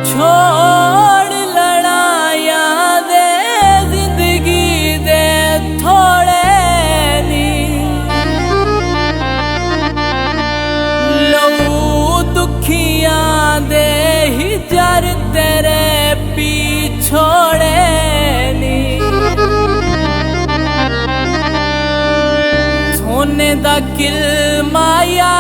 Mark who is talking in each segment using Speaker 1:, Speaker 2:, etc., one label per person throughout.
Speaker 1: छोड़ लड़ाया दे जिंदगी दे थोड़े नी लऊ दुखिया दे ही जर तेरे पीछोड़े नी सोने दा किल माया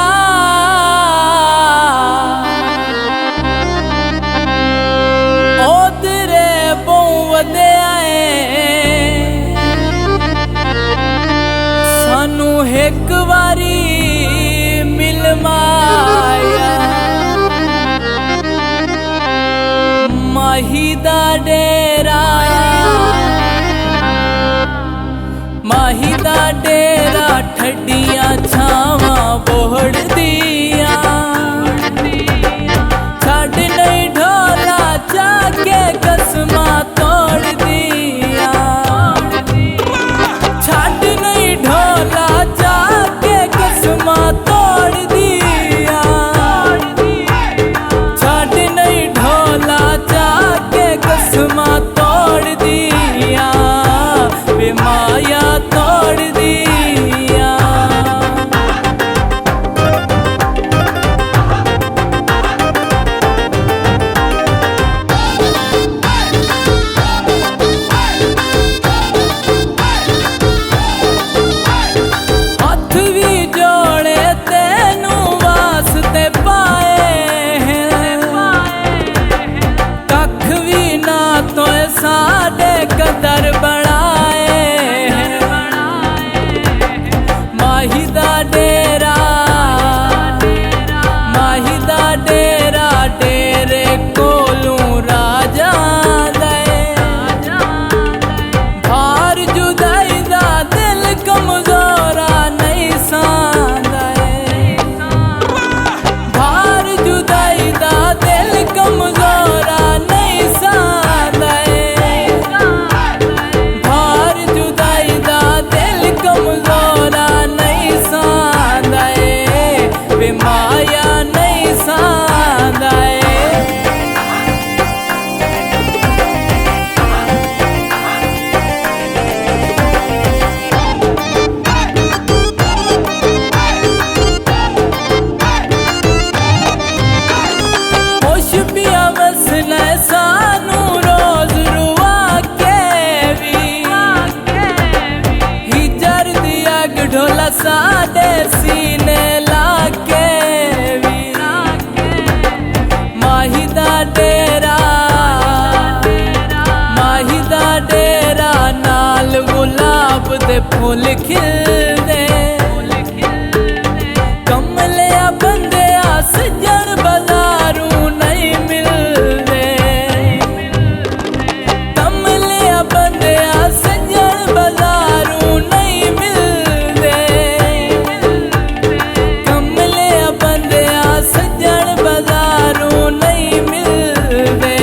Speaker 1: सानू एक बारी मिल माया माही दा डेरा ठड्डियां छावां बोहड़ दिया छड़ नहीं ढोला जाके कसमा तोड़ दिया छड़ नहीं ढोला जाके कसमा तोड़ दिया छड़ नहीं ढोला जाके कसमा तोड़ दिया वे माया तोड़ दिया। साडे कदर बढ़ाए माही दा डेरा डेरे कोलू राजा दे भार जुदाई दा दिल कमजोरा नहीं सांदा भार जुदाई दा दिल कमजोरा नहीं सांदा माया नहीं सांदा खुश पिया मसले सानू रोज रुआ के भी हिजर दिया ढोला साडे सीने लाके डेरा नाल गुलाब दे फूल खिलदे कमलिया बंदिया सजन बाजारू नहीं मिलदे कमलिया बंदिया सजन बाजारू नहीं मिलदे कमलिया बंदिया सजन बाजारू नहीं मिलदे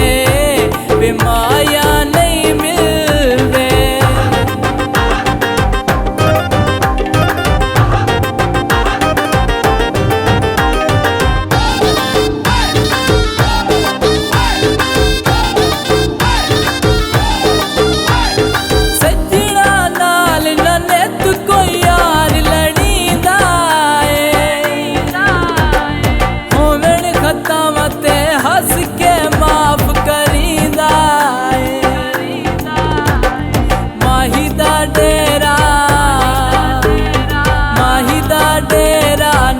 Speaker 1: वे माया नहीं मिलदे। सजना नाल ननेत कोई यार लड़ींदा होवन खत्म ते हंस के माफ करींदा माही दा डेरा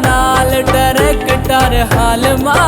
Speaker 1: नाल डायरेक्टर हाल मा